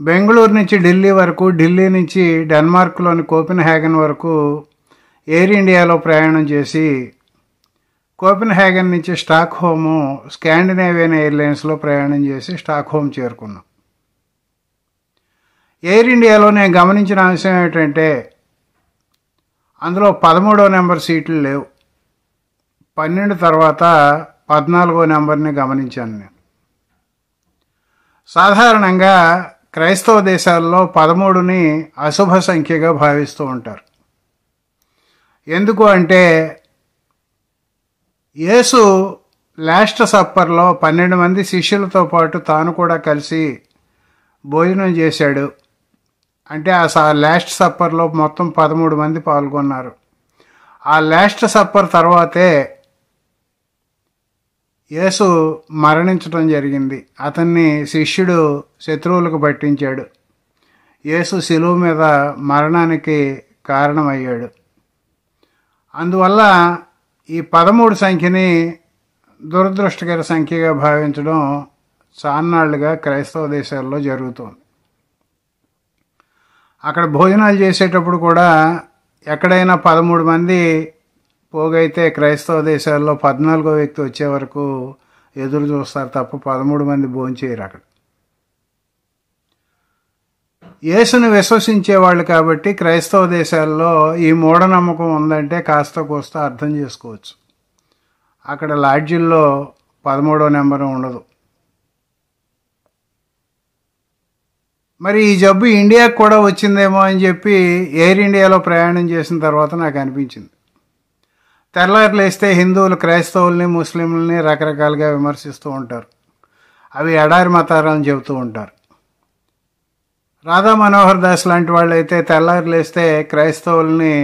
బెంగళూరు నుంచి ఢిల్లీ వరకు, ఢిల్లీ నుంచి డెన్మార్క్లోని కోపెన్హేగన్ వరకు ఎయిర్ ఇండియాలో ప్రయాణం చేసి కోపెన్హేగన్ నుంచి స్టాక్హోమ్ స్కాండినేవియన్ ఎయిర్లైన్స్లో ప్రయాణం చేసి స్టాక్హోమ్ చేరుకున్నాం. ఎయిర్ ఇండియాలో నేను గమనించిన అంశం ఏమిటంటే అందులో 13వ నెంబర్ సీట్లు లేవు. 12 తర్వాత 14వ నెంబర్ని గమనించాను నేను. సాధారణంగా క్రైస్తవ దేశాల్లో 13ని అశుభ సంఖ్యగా భావిస్తూ ఉంటారు. ఎందుకు అంటే యేసు లాస్ట్ సప్పర్లో 12 మంది శిష్యులతో పాటు తాను కూడా కలిసి భోజనం చేశాడు. అంటే ఆ లాస్ట్ సప్పర్లో మొత్తం 13 మంది పాల్గొన్నారు. ఆ లాస్ట్ సప్పర్ తర్వాతే యేసు మరణించడం జరిగింది. అతన్ని శిష్యుడు శత్రువులకు పట్టించాడు. యేసు శిలువ మీద మరణానికి కారణమయ్యాడు. అందువల్ల ఈ 13 సంఖ్యని దురదృష్టకర సంఖ్యగా భావించడం చాన్నాళ్లుగా క్రైస్తవ దేశాల్లో జరుగుతుంది. అక్కడ భోజనాలు చేసేటప్పుడు కూడా ఎక్కడైనా 13 మంది పోగైతే క్రైస్తవ దేశాల్లో 14వ వ్యక్తి వచ్చే వరకు ఎదురు చూస్తారు తప్ప 13 మంది భోంచేయరు. అక్కడ యేసును విశ్వసించేవాళ్ళు కాబట్టి క్రైస్తవ దేశాల్లో ఈ మూఢనమ్మకం ఉందంటే కాస్త కోస్త అర్థం చేసుకోవచ్చు. అక్కడ లాడ్జిల్లో 13వ నెంబర్ ఉండదు. మరి ఈ జబ్బు ఇండియాకు కూడా వచ్చిందేమో అని చెప్పి ఎయిర్ ఇండియాలో ప్రయాణం చేసిన తర్వాత నాకు అనిపించింది. తెల్లారి లేస్తే హిందువులు క్రైస్తవుల్ని ముస్లింలని రకరకాలుగా విమర్శిస్తూ ఉంటారు. అవి ఎడారి మతాలని చెబుతూ ఉంటారు. రాధా మనోహర్ దాస్ లాంటి వాళ్ళు అయితే తెల్లారి లేస్తే క్రైస్తవుల్ని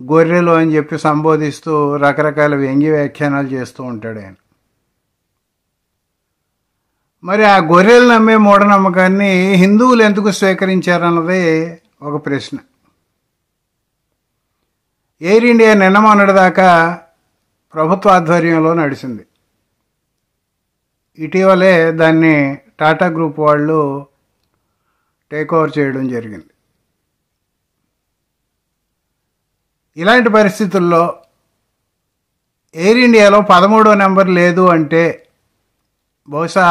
గొర్రెలు అని చెప్పి సంబోధిస్తూ రకరకాల వ్యంగ్య వ్యాఖ్యానాలు చేస్తూ ఉంటాడు ఆయన. మరి ఆ గొర్రెలు నమ్మే మూఢనమ్మకాన్ని హిందువులు ఎందుకు స్వీకరించారన్నది ఒక ప్రశ్న. ఎయిర్ ఇండియా నిన్న మొన్నటిదాకా ప్రభుత్వ ఆధ్వర్యంలో నడిచింది. ఇటీవలే దాన్ని టాటా గ్రూప్ వాళ్ళు టేక్ ఓవర్ చేయడం జరిగింది. ఇలాంటి పరిస్థితుల్లో ఎయిర్ ఇండియాలో 13వ నెంబర్ లేదు అంటే బహుశా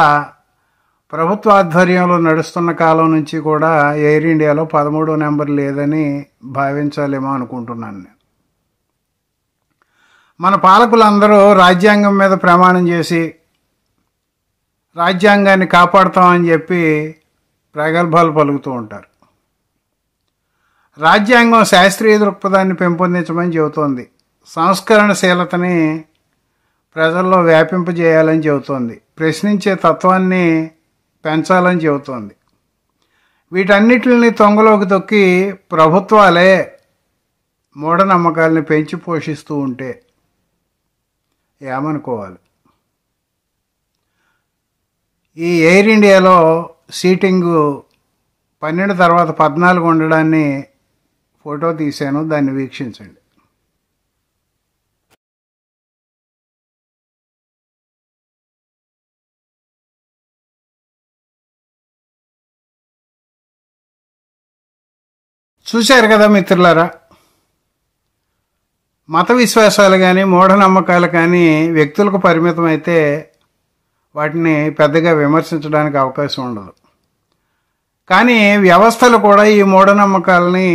ప్రభుత్వ ఆధ్వర్యంలో నడుస్తున్న కాలం నుంచి కూడా ఎయిర్ ఇండియాలో 13వ నెంబర్ లేదని భావించాలేమో అనుకుంటున్నాను నేను. మన పాలకులందరూ రాజ్యాంగం మీద ప్రమాణం చేసి రాజ్యాంగాన్ని కాపాడుతామని చెప్పి ప్రగల్భాలు పలుకుతూ ఉంటారు. రాజ్యాంగం శాస్త్రీయ దృక్పథాన్ని పెంపొందించమని చెబుతోంది. సంస్కరణశీలతని ప్రజల్లో వ్యాపింపజేయాలని చెబుతోంది. ప్రశ్నించే తత్వాన్ని పెంచాలని చెబుతోంది. వీటన్నిటిని తొంగలోకి తొక్కి ప్రభుత్వాలే మూఢనమ్మకాలని పెంచి పోషిస్తూ ఉంటే ఏమనుకోవాలి? ఈ ఎయిర్ ఇండియాలో సీటింగు 12 తర్వాత 14 ఉండడాన్ని ఫోటో తీశాను, దాన్ని వీక్షించండి. చూశారు కదా మిత్రులారా, మత విశ్వాసాలు కానీ మూఢనమ్మకాలు కానీ వ్యక్తులకు పరిమితం అయితే వాటిని పెద్దగా విమర్శించడానికి అవకాశం ఉండదు. కానీ వ్యవస్థలు కూడా ఈ మూఢనమ్మకాలని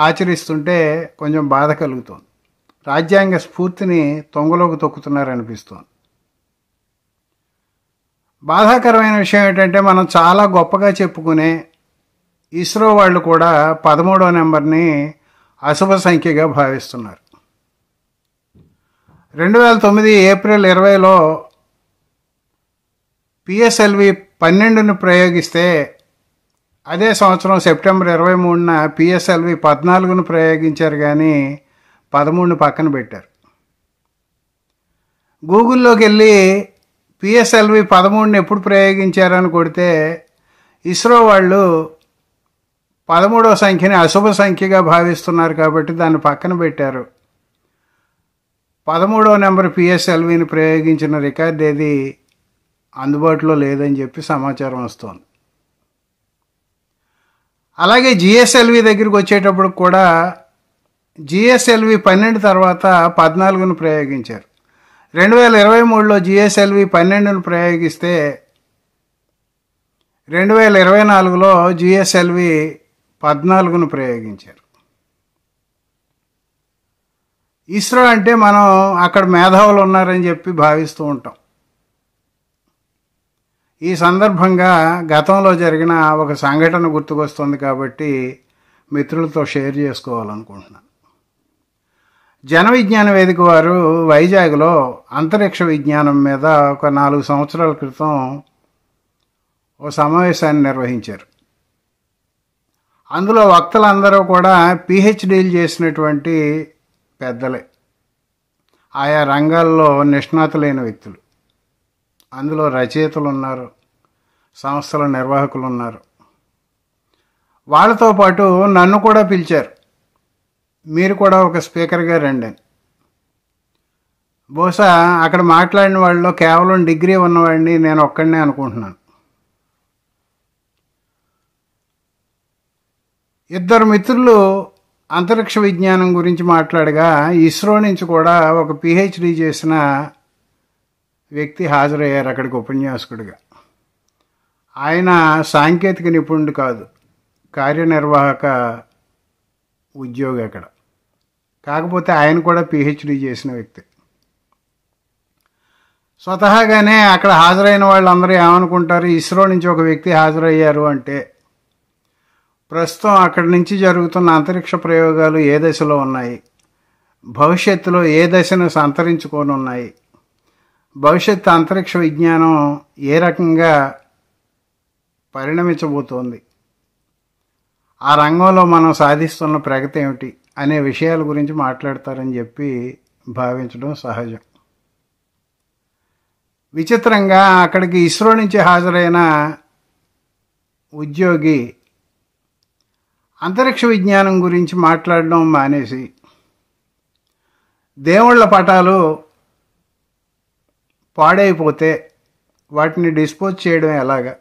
ఆచరిస్తుంటే కొంచెం బాధ కలుగుతుంది. రాజ్యాంగ స్ఫూర్తిని తొంగలోకి తొక్కుతున్నారనిపిస్తుంది. బాధాకరమైన విషయం ఏంటంటే మనం చాలా గొప్పగా చెప్పుకునే ఇస్రో వాళ్ళు కూడా 13వ నెంబర్ని అశుభ సంఖ్యగా భావిస్తున్నారు. 2009 ఏప్రిల్ 20లో పిఎస్ఎల్వి 12ను ప్రయోగిస్తే అదే సంవత్సరం సెప్టెంబర్ 23న పిఎస్ఎల్వి 14ను ప్రయోగించారు, కానీ 13ని పక్కన పెట్టారు. గూగుల్లోకి వెళ్ళి పిఎస్ఎల్వి 13ని ఎప్పుడు ప్రయోగించారని కొడితే ఇస్రో వాళ్ళు 13వ సంఖ్యని అశుభ సంఖ్యగా భావిస్తున్నారు కాబట్టి దాన్ని పక్కన పెట్టారు. 13వ నెంబర్ పిఎస్ఎల్విని ప్రయోగించిన రికార్డ్ ఏది అందుబాటులో లేదని చెప్పి సమాచారం వస్తోంది. అలాగే జిఎస్ఎల్వి దగ్గరికి వచ్చేటప్పుడు కూడా జిఎస్ఎల్వి 12 తర్వాత 14ను ప్రయోగించారు. 2023లో జిఎస్ఎల్వి 12ను ప్రయోగిస్తే 2024లో జిఎస్ఎల్వి 14ను ప్రయోగించారు. ఇస్రో అంటే మనం అక్కడ మేధావులు ఉన్నారని చెప్పి భావిస్తూ ఉంటాం. ఈ సందర్భంగా గతంలో జరిగిన ఒక సంఘటన గుర్తుకొస్తుంది కాబట్టి మిత్రులతో షేర్ చేసుకోవాలనుకుంటున్నాను. జన విజ్ఞాన వేదిక వారు వైజాగ్లో అంతరిక్ష విజ్ఞానం మీద ఒక 4 సంవత్సరాల క్రితం ఓ సమావేశాన్ని నిర్వహించారు. అందులో వక్తలందరూ కూడా పిహెచ్డీలు చేసినటువంటి పెద్దలే, ఆయా రంగాల్లో నిష్ణాతులైన వ్యక్తులు. అందులో రచయితలు ఉన్నారు, సంస్థల నిర్వాహకులు ఉన్నారు. వాళ్ళతో పాటు నన్ను కూడా పిలిచారు, మీరు కూడా ఒక స్పీకర్గా రండి అని. బహుశా అక్కడ మాట్లాడిన వాళ్ళలో కేవలం డిగ్రీ ఉన్నవాడిని నేను ఒక్కడినే అనుకుంటున్నాను. ఇద్దరు మిత్రులు అంతరిక్ష విజ్ఞానం గురించి మాట్లాడగా ఇస్రో నుంచి కూడా ఒక పిహెచ్డి చేసిన వ్యక్తి హాజరయ్యారు అక్కడికి ఉపన్యాసకుడిగా. ఆయన సాంకేతిక నిపుణుడు కాదు, కార్యనిర్వాహక ఉద్యోగి అక్కడ. కాకపోతే ఆయన కూడా పిహెచ్డి చేసిన వ్యక్తి. స్వతహాగానే అక్కడ హాజరైన వాళ్ళందరూ ఏమనుకుంటారు, ఇస్రో నుంచి ఒక వ్యక్తి హాజరయ్యారు అంటే ప్రస్తుతం అక్కడి నుంచి జరుగుతున్న అంతరిక్ష ప్రయోగాలు ఏ దశలో ఉన్నాయి, భవిష్యత్తులో ఏ దశను సంతరించుకొని ఉన్నాయి, భవిష్యత్తు అంతరిక్ష విజ్ఞానం ఏ రకంగా పరిణమించబోతోంది, ఆ రంగంలో మనం సాధిస్తున్న ప్రగతి ఏమిటి అనే విషయాల గురించి మాట్లాడతారని చెప్పి భావించడం సహజం. విచిత్రంగా అక్కడికి ఇస్రో నుంచి హాజరైన ఉద్యోగి అంతరిక్ష విజ్ఞానం గురించి మాట్లాడడం మానేసి దేవుళ్ళ పటాలు పాడైపోతే వాటిని డిస్పోజ్ చేయడం ఎలాగా,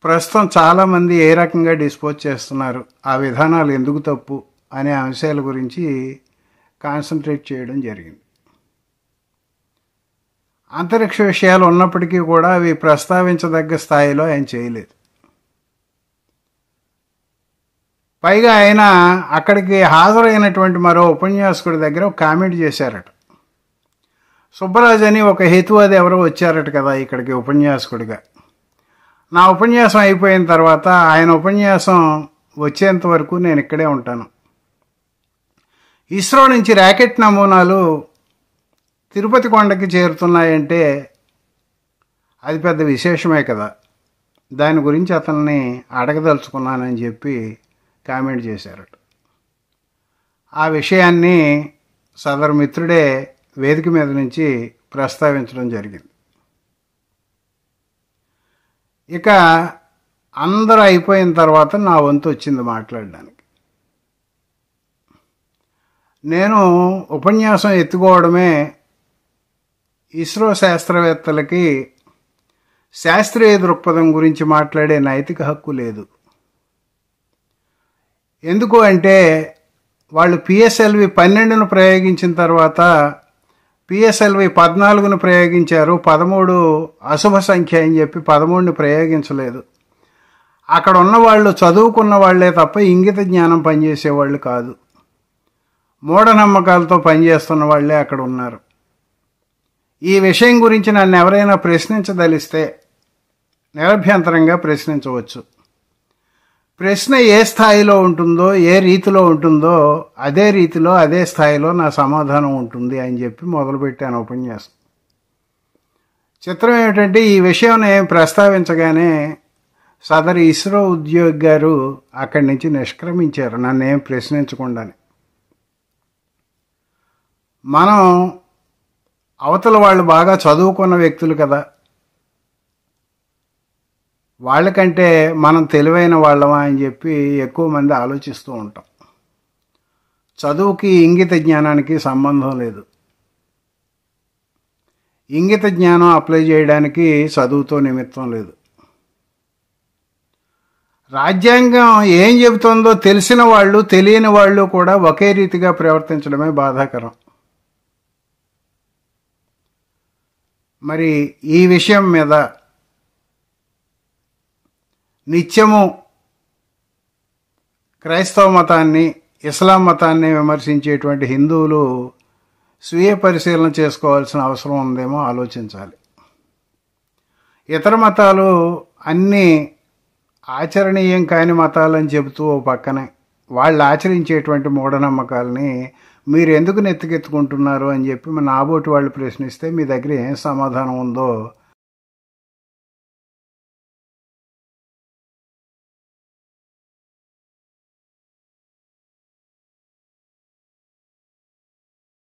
ప్రస్తుతం చాలామంది ఏ రకంగా డిస్పోజ్ చేస్తున్నారు, ఆ విధానాలు ఎందుకు తప్పు అనే అంశాల గురించి కాన్సన్ట్రేట్ చేయడం జరిగింది. అంతరిక్ష విషయాలు ఉన్నప్పటికీ కూడా అవి ప్రస్తావించదగ్గ స్థాయిలో ఆయన చేయలేదు. పైగా ఆయన అక్కడికి హాజరైనటువంటి మరో ఉపన్యాసకుడి దగ్గర ఒక కామెంట్ చేశారట. సుబ్బరాజు అని ఒక హేతువాది ఎవరో వచ్చారట కదా ఇక్కడికి ఉపన్యాసకుడిగా. నా ఉపన్యాసం అయిపోయిన తర్వాత ఆయన ఉపన్యాసం వచ్చేంత వరకు నేను ఇక్కడే ఉంటాను. ఇస్రో నుంచి రాకెట్ నమూనాలు తిరుపతి కొండకి చేరుతున్నాయంటే అది పెద్ద విశేషమే కదా, దాని గురించి అతన్ని అడగదలుచుకున్నానని చెప్పి కామెంట్ చేశారట. ఆ విషయాన్ని సదరు మిత్రుడే వేదిక మీద నుంచి ప్రస్తావించడం జరిగింది. ఇక అందరూ అయిపోయిన తర్వాత నా వంతు వచ్చింది మాట్లాడడానికి. నేను ఉపన్యాసం ఎత్తుకోవడమే ఇస్రో శాస్త్రవేత్తలకి శాస్త్రీయ దృక్పథం గురించి మాట్లాడే నైతిక హక్కు లేదు. ఎందుకు అంటే వాళ్ళు పిఎస్ఎల్వి 12ను ప్రయోగించిన తర్వాత పిఎస్ఎల్వి 14ను ప్రయోగించారు. 13 అశుభ సంఖ్య అని చెప్పి 13ని ప్రయోగించలేదు. అక్కడ ఉన్న వాళ్ళు చదువుకున్న వాళ్లే తప్ప ఇంగిత జ్ఞానం పనిచేసేవాళ్ళు కాదు, మూఢనమ్మకాలతో పనిచేస్తున్న వాళ్లే అక్కడ ఉన్నారు. ఈ విషయం గురించి నన్ను ఎవరైనా ప్రశ్నించదలిస్తే నిరభ్యంతరంగా ప్రశ్నించవచ్చు. ప్రశ్న ఏ స్థాయిలో ఉంటుందో, ఏ రీతిలో ఉంటుందో అదే రీతిలో అదే స్థాయిలో నా సమాధానం ఉంటుంది అని చెప్పి మొదలుపెట్టాను ఉపన్యాసం. చిత్రం ఏమిటంటే ఈ విషయం నేను ప్రస్తావించగానే సదరు ఇస్రో ఉద్యోగి గారు అక్కడి నుంచి నిష్క్రమించారు, నన్నేం ప్రశ్నించకుండానే. మనం అవతల వాళ్ళు బాగా చదువుకున్న వ్యక్తులు కదా, వాళ్ళకంటే మనం తెలివైన వాళ్ళమా అని చెప్పి ఎక్కువ మంది ఆలోచిస్తూ ఉంటాం. చదువుకి ఇంగిత జ్ఞానానికి సంబంధం లేదు. ఇంగిత జ్ఞానం అప్లై చేయడానికి చదువుతో నిమిత్తం లేదు. రాజ్యాంగం ఏం చెబుతుందో తెలిసిన వాళ్ళు తెలియని వాళ్ళు కూడా ఒకే రీతిగా ప్రవర్తించడమే బాధాకరం. మరి ఈ విషయం మీద నిత్యము క్రైస్తవ మతాన్ని, ఇస్లాం మతాన్ని విమర్శించేటువంటి హిందువులు స్వీయ పరిశీలన చేసుకోవాల్సిన అవసరం ఉందేమో ఆలోచించాలి. ఇతర మతాలు అన్నీ ఆచరణీయం కాని మతాలని చెబుతూ ఓ పక్కనే వాళ్ళు ఆచరించేటువంటి మూఢనమ్మకాలని మీరు ఎందుకు నెత్తికెత్తుకుంటున్నారు అని చెప్పి నాబోటి వాళ్ళు ప్రశ్నిస్తే మీ దగ్గర ఏం సమాధానం ఉందో